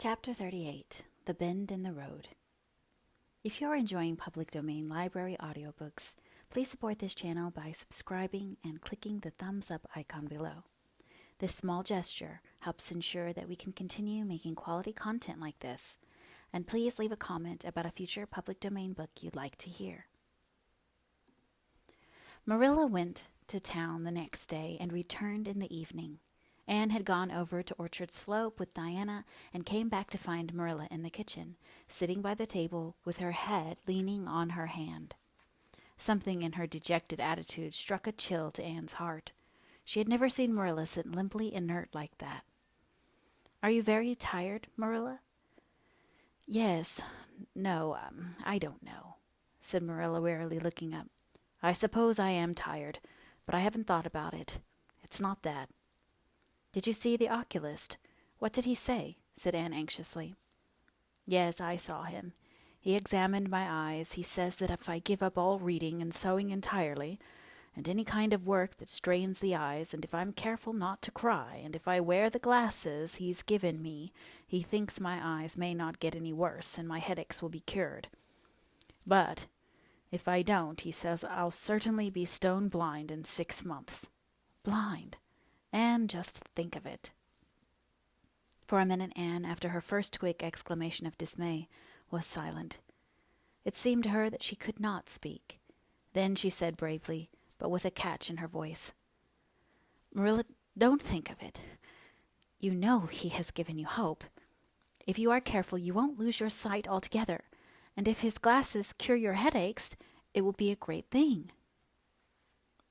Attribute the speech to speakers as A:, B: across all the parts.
A: Chapter 38, The Bend in the Road. If you're enjoying public domain library audiobooks, please support this channel by subscribing and clicking the thumbs up icon below. This small gesture helps ensure that we can continue making quality content like this, and please leave a comment about a future public domain book you'd like to hear. Marilla went to town the next day and returned in the evening. Anne had gone over to Orchard Slope with Diana and came back to find Marilla in the kitchen, sitting by the table with her head leaning on her hand. Something in her dejected attitude struck a chill to Anne's heart. She had never seen Marilla sit limply inert like that. "Are you very tired, Marilla?" "Yes. No, I don't know," said Marilla wearily, looking up. "I suppose I am tired, but I haven't thought about it. It's not that." "Did you see the oculist? What did he say?" said Anne anxiously. "Yes, I saw him. He examined my eyes. He says that if I give up all reading and sewing entirely, and any kind of work that strains the eyes, and if I'm careful not to cry, and if I wear the glasses he's given me, he thinks my eyes may not get any worse, and my headaches will be cured. But if I don't, he says I'll certainly be stone blind in 6 months. Blind! And just think of it." For a minute Anne, after her first quick exclamation of dismay, was silent. It seemed to her that she could not speak. Then she said bravely, but with a catch in her voice, "Marilla, don't think of it. You know he has given you hope. If you are careful, you won't lose your sight altogether, and if his glasses cure your headaches, it will be a great thing."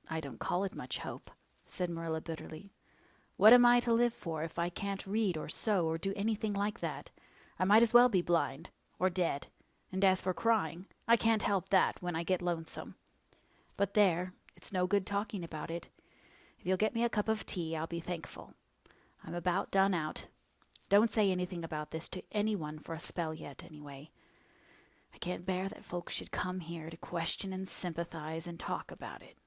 A: "I don't call it much hope," said Marilla bitterly. "What am I to live for if I can't read or sew or do anything like that? I might as well be blind or dead. And as for crying, I can't help that when I get lonesome. But there, it's no good talking about it. If you'll get me a cup of tea, I'll be thankful. I'm about done out. Don't say anything about this to anyone for a spell yet, anyway. I can't bear that folks should come here to question and sympathize and talk about it."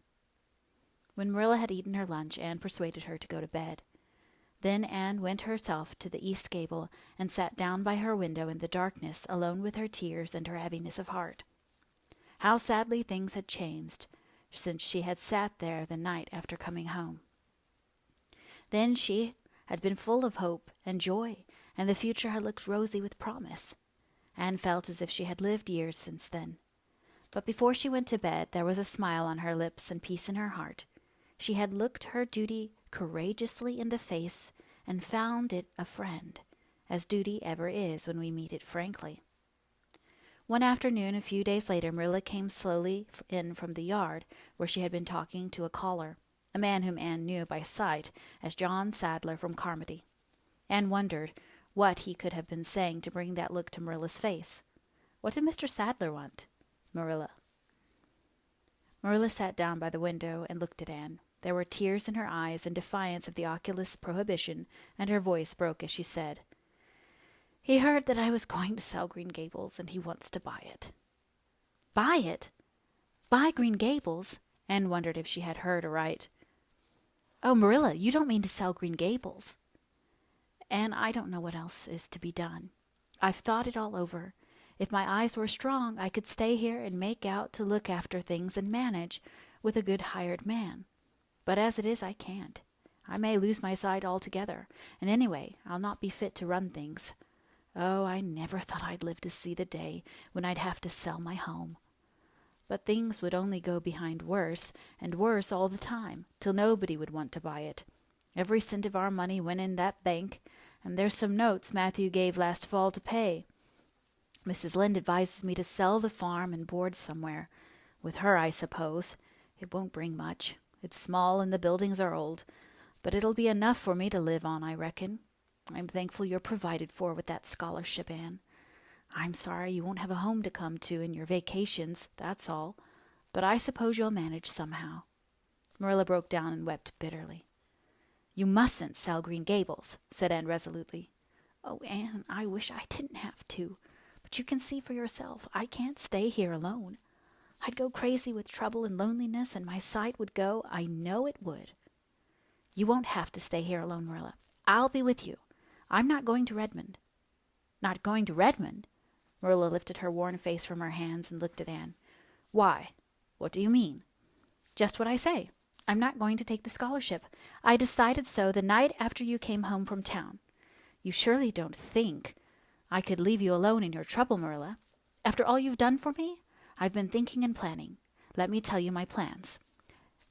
A: When Marilla had eaten her lunch, Anne persuaded her to go to bed. Then Anne went herself to the east gable and sat down by her window in the darkness, alone with her tears and her heaviness of heart. How sadly things had changed since she had sat there the night after coming home. Then she had been full of hope and joy, and the future had looked rosy with promise. Anne felt as if she had lived years since then. But before she went to bed, there was a smile on her lips and peace in her heart. She had looked her duty courageously in the face and found it a friend, as duty ever is when we meet it frankly. One afternoon, a few days later, Marilla came slowly in from the yard, where she had been talking to a caller, a man whom Anne knew by sight as John Sadler from Carmody. Anne wondered what he could have been saying to bring that look to Marilla's face. What did Mr. Sadler want? Marilla sat down by the window and looked at Anne. There were tears in her eyes in defiance of the oculist's prohibition, and her voice broke as she said, "He heard that I was going to sell Green Gables, and he wants to buy it." "Buy it? Buy Green Gables?" Anne wondered if she had heard aright. "Oh, Marilla, you don't mean to sell Green Gables." "And I don't know what else is to be done. I've thought it all over. If my eyes were strong, I could stay here and make out to look after things and manage with a good hired man. But as it is, I can't. I may lose my sight altogether, and anyway, I'll not be fit to run things. Oh, I never thought I'd live to see the day when I'd have to sell my home. But things would only go behind worse and worse all the time, till nobody would want to buy it. Every cent of our money went in that bank, and there's some notes Matthew gave last fall to pay. Mrs. Lynde advises me to sell the farm and board somewhere. With her, I suppose. It won't bring much. It's small and the buildings are old, but it'll be enough for me to live on, I reckon. I'm thankful you're provided for with that scholarship, Anne. I'm sorry you won't have a home to come to in your vacations, that's all, but I suppose you'll manage somehow." Marilla broke down and wept bitterly. "You mustn't sell Green Gables," said Anne resolutely. "Oh, Anne, I wish I didn't have to, but you can see for yourself I can't stay here alone. I'd go crazy with trouble and loneliness, and my sight would go. I know it would." "You won't have to stay here alone, Marilla. I'll be with you. I'm not going to Redmond." Not going to Redmond? Marilla lifted her worn face from her hands and looked at Anne. Why? What do you mean? Just what I say. I'm not going to take the scholarship. I decided so the night after you came home from town. You surely don't think I could leave you alone in your trouble, Marilla. After all you've done for me, I've been thinking and planning. Let me tell you my plans.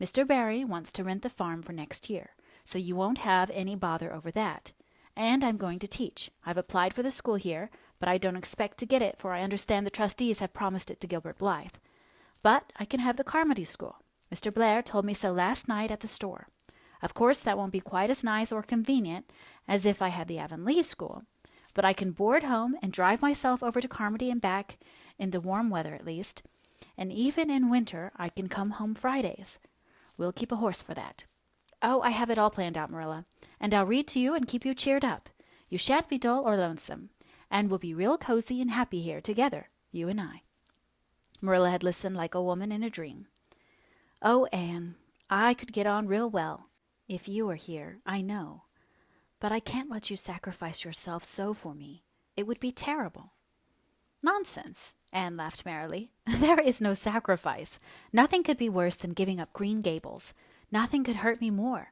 A: Mr. Barry wants to rent the farm for next year, so you won't have any bother over that. And I'm going to teach. I've applied for the school here, but I don't expect to get it, for I understand the trustees have promised it to Gilbert Blythe. But I can have the Carmody school. Mr. Blair told me so last night at the store. Of course, that won't be quite as nice or convenient as if I had the Avonlea school, but I can board home and drive myself over to Carmody and back, in the warm weather at least, and even in winter I can come home Fridays. We'll keep a horse for that. Oh, I have it all planned out, Marilla, and I'll read to you and keep you cheered up. You shan't be dull or lonesome, and we'll be real cozy and happy here together, you and I. Marilla had listened like a woman in a dream. Oh, Anne, I could get on real well if you were here, I know. But I can't let you sacrifice yourself so for me. It would be terrible. Nonsense, Anne laughed merrily. There is no sacrifice. Nothing could be worse than giving up Green Gables. Nothing could hurt me more.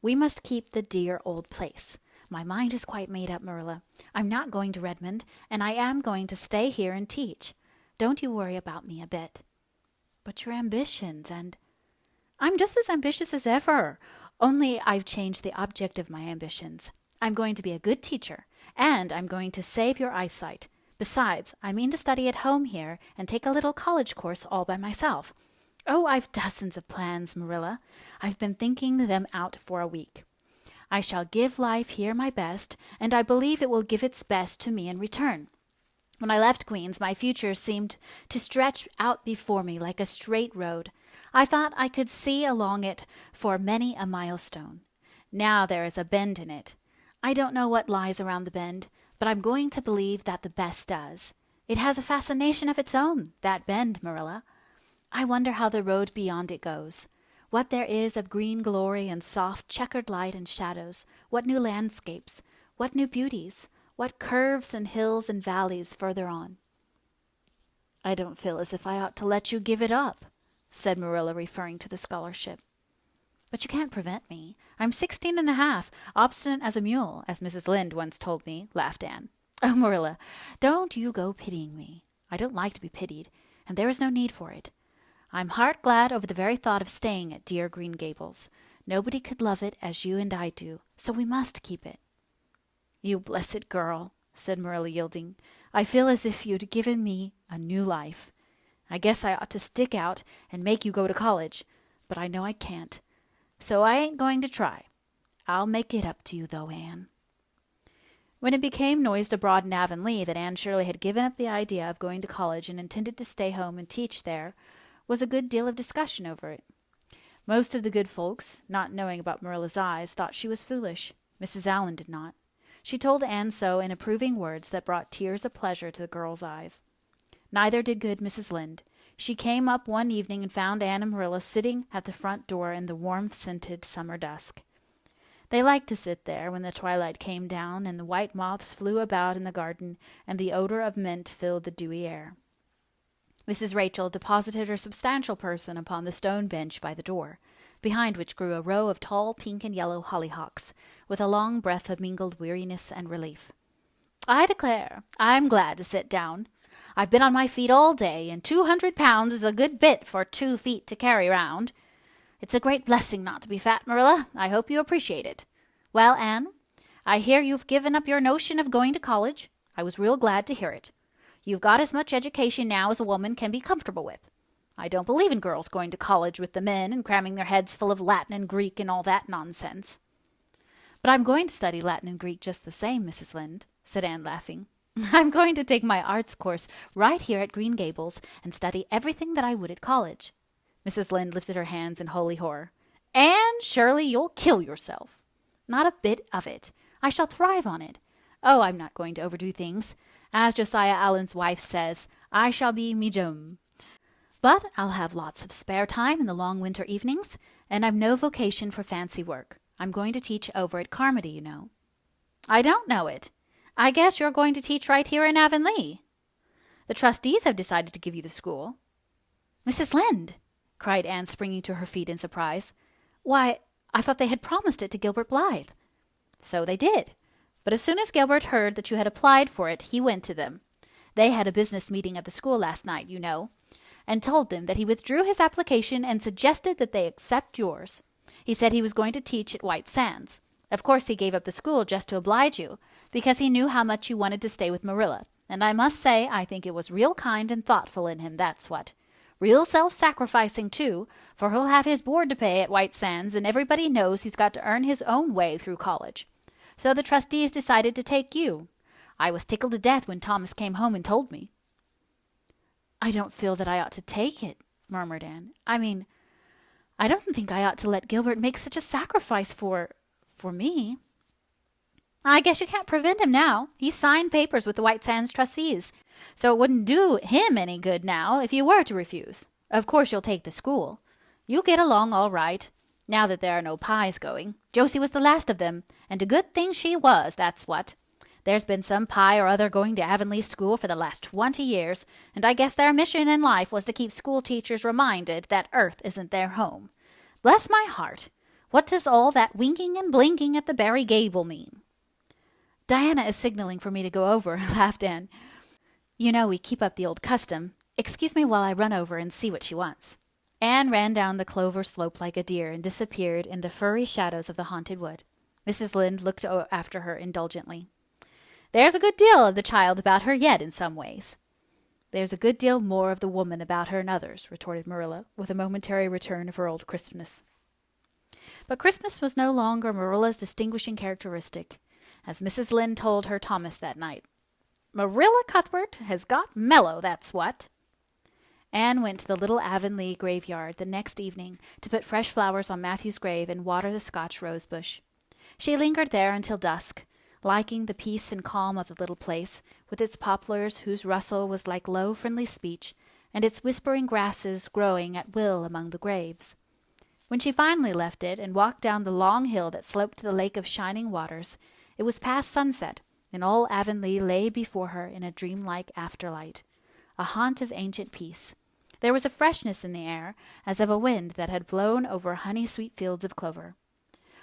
A: We must keep the dear old place. My mind is quite made up, Marilla. I'm not going to Redmond, and I am going to stay here and teach. Don't you worry about me a bit. But your ambitions and... I'm just as ambitious as ever, only I've changed the object of my ambitions. I'm going to be a good teacher, and I'm going to save your eyesight. Besides, I mean to study at home here and take a little college course all by myself. Oh, I've dozens of plans, Marilla. I've been thinking them out for a week. I shall give life here my best, and I believe it will give its best to me in return. When I left Queen's, my future seemed to stretch out before me like a straight road. I thought I could see along it for many a milestone. Now there is a bend in it. I don't know what lies around the bend, but I'm going to believe that the best does. It has a fascination of its own, that bend, Marilla. I wonder how the road beyond it goes, what there is of green glory and soft checkered light and shadows, what new landscapes, what new beauties, what curves and hills and valleys further on. I don't feel as if I ought to let you give it up, said Marilla, referring to the scholarship. But you can't prevent me. I'm 16 and a half, obstinate as a mule, as Mrs. Lynde once told me, laughed Anne. Oh, Marilla, don't you go pitying me. I don't like to be pitied, and there is no need for it. I'm heart glad over the very thought of staying at dear Green Gables. Nobody could love it as you and I do, so we must keep it. You blessed girl, said Marilla, yielding. I feel as if you'd given me a new life. I guess I ought to stick out and make you go to college, but I know I can't. So I ain't going to try. I'll make it up to you, though, Anne. When it became noised abroad in Avonlea that Anne Shirley had given up the idea of going to college and intended to stay home and teach there, was a good deal of discussion over it. Most of the good folks, not knowing about Marilla's eyes, thought she was foolish. Mrs. Allan did not. She told Anne so in approving words that brought tears of pleasure to the girl's eyes. Neither did good Mrs. Lynde. She came up one evening and found Anne and Marilla sitting at the front door in the warm-scented summer dusk. They liked to sit there when the twilight came down and the white moths flew about in the garden and the odor of mint filled the dewy air. Mrs. Rachel deposited her substantial person upon the stone bench by the door, behind which grew a row of tall pink and yellow hollyhocks, with a long breath of mingled weariness and relief. I declare, I'm glad to sit down. I've been on my feet all day, and 200 pounds is a good bit for 2 feet to carry round. It's a great blessing not to be fat, Marilla. I hope you appreciate it. Well, Anne, I hear you've given up your notion of going to college. I was real glad to hear it. You've got as much education now as a woman can be comfortable with. I don't believe in girls going to college with the men and cramming their heads full of Latin and Greek and all that nonsense. But I'm going to study Latin and Greek just the same, Mrs. Lynde, said Anne, laughing. I'm going to take my arts course right here at Green Gables and study everything that I would at college. Mrs. Lynde lifted her hands in holy horror. Anne Shirley, you'll kill yourself. Not a bit of it. I shall thrive on it. Oh, I'm not going to overdo things. As Josiah Allen's wife says, I shall be medium. But I'll have lots of spare time in the long winter evenings, and I've no vocation for fancy work. I'm going to teach over at Carmody, you know. I don't know it. I guess you're going to teach right here in Avonlea. The trustees have decided to give you the school." "Mrs. Lynde!" cried Anne, springing to her feet in surprise. "Why, I thought they had promised it to Gilbert Blythe." "So they did. But as soon as Gilbert heard that you had applied for it, he went to them. They had a business meeting at the school last night, you know, and told them that he withdrew his application and suggested that they accept yours. He said he was going to teach at White Sands. Of course he gave up the school just to oblige you, because he knew how much you wanted to stay with Marilla, and I must say I think it was real kind and thoughtful in him, that's what. Real self-sacrificing, too, for he'll have his board to pay at White Sands, and everybody knows he's got to earn his own way through college. So the trustees decided to take you. I was tickled to death when Thomas came home and told me." "I don't feel that I ought to take it," murmured Anne. I don't think I ought to let Gilbert make such a sacrifice for me." "I guess you can't prevent him now. He signed papers with the White Sands trustees, so it wouldn't do him any good now if you were to refuse. Of course you'll take the school. You'll get along all right, now that there are no pies going. Josie was the last of them, and a good thing she was, that's what. There's been some pie or other going to Avonlea School for the last 20 years, and I guess their mission in life was to keep school teachers reminded that Earth isn't their home. Bless my heart! What does all that winking and blinking at the Barry Gable mean?" "Diana is signaling for me to go over," laughed Anne. "You know we keep up the old custom. Excuse me while I run over and see what she wants." Anne ran down the clover slope like a deer and disappeared in the furry shadows of the haunted wood. Mrs. Lynde looked after her indulgently. "There's a good deal of the child about her yet in some ways." "There's a good deal more of the woman about her in others," retorted Marilla, with a momentary return of her old crispness. But crispness was no longer Marilla's distinguishing characteristic, as Mrs. Lynde told her Thomas that night. "Marilla Cuthbert has got mellow, that's what." Anne went to the little Avonlea graveyard the next evening to put fresh flowers on Matthew's grave and water the Scotch rosebush. She lingered there until dusk, liking the peace and calm of the little place, with its poplars whose rustle was like low, friendly speech, and its whispering grasses growing at will among the graves. When she finally left it and walked down the long hill that sloped to the lake of shining waters, it was past sunset, and all Avonlea lay before her in a dreamlike afterlight, a haunt of ancient peace. There was a freshness in the air, as of a wind that had blown over honey-sweet fields of clover.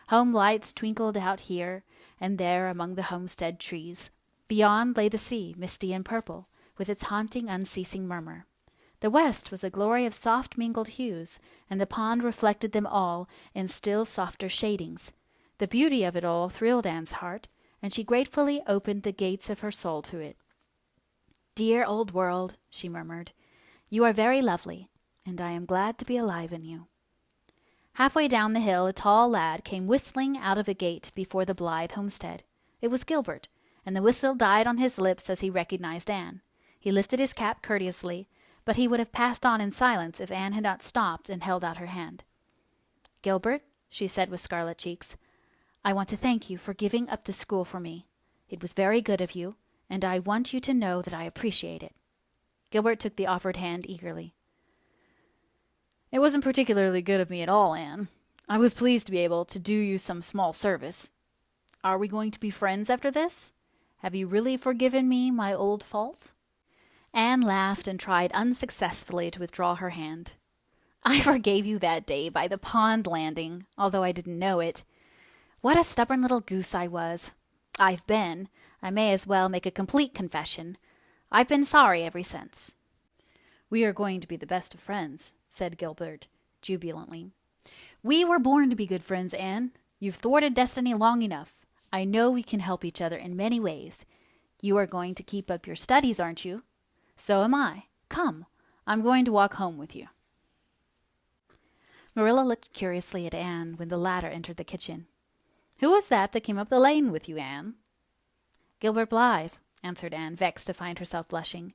A: Home lights twinkled out here and there among the homestead trees. Beyond lay the sea, misty and purple, with its haunting, unceasing murmur. The west was a glory of soft mingled hues, and the pond reflected them all in still softer shadings. The beauty of it all thrilled Anne's heart, and she gratefully opened the gates of her soul to it. "Dear old world," she murmured, "you are very lovely, and I am glad to be alive in you." Halfway down the hill, a tall lad came whistling out of a gate before the Blythe homestead. It was Gilbert, and the whistle died on his lips as he recognized Anne. He lifted his cap courteously, but he would have passed on in silence if Anne had not stopped and held out her hand. "Gilbert," she said with scarlet cheeks, "I want to thank you for giving up the school for me. It was very good of you, and I want you to know that I appreciate it." Gilbert took the offered hand eagerly. "It wasn't particularly good of me at all, Anne. I was pleased to be able to do you some small service. Are we going to be friends after this? Have you really forgiven me my old fault?" Anne laughed and tried unsuccessfully to withdraw her hand. "I forgave you that day by the pond landing, although I didn't know it. What a stubborn little goose I was. I may as well make a complete confession. I've been sorry ever since." "We are going to be the best of friends," said Gilbert jubilantly. "We were born to be good friends, Anne. You've thwarted destiny long enough. I know we can help each other in many ways. You are going to keep up your studies, aren't you? So am I. Come, I'm going to walk home with you." Marilla looked curiously at Anne when the latter entered the kitchen. "Who was that came up the lane with you, Anne?" "Gilbert Blythe," answered Anne, vexed to find herself blushing.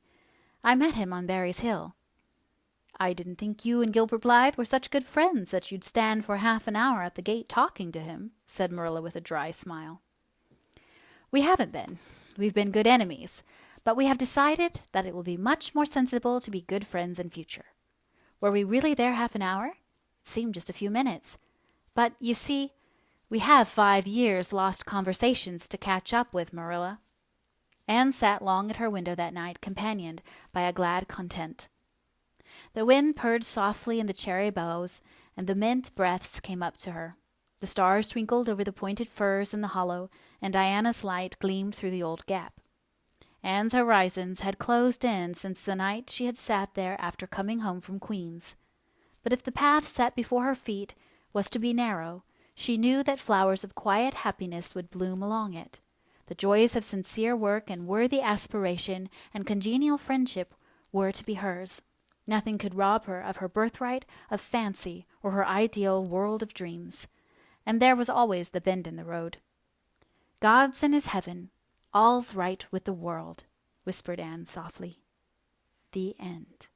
A: "I met him on Barry's Hill." "I didn't think you and Gilbert Blythe were such good friends that you'd stand for half an hour at the gate talking to him," said Marilla with a dry smile. "We haven't been. We've been good enemies, but we have decided that it will be much more sensible to be good friends in future. Were we really there half an hour? It seemed just a few minutes. But, you see, we have 5 years' lost conversations to catch up with, Marilla." Anne sat long at her window that night, companioned by a glad content. The wind purred softly in the cherry boughs, and the mint breaths came up to her. The stars twinkled over the pointed firs in the hollow, and Diana's light gleamed through the old gap. Anne's horizons had closed in since the night she had sat there after coming home from Queen's. But if the path set before her feet was to be narrow, she knew that flowers of quiet happiness would bloom along it. The joys of sincere work and worthy aspiration and congenial friendship were to be hers. Nothing could rob her of her birthright of fancy or her ideal world of dreams. And there was always the bend in the road. "God's in his heaven. All's right with the world," whispered Anne softly. The end.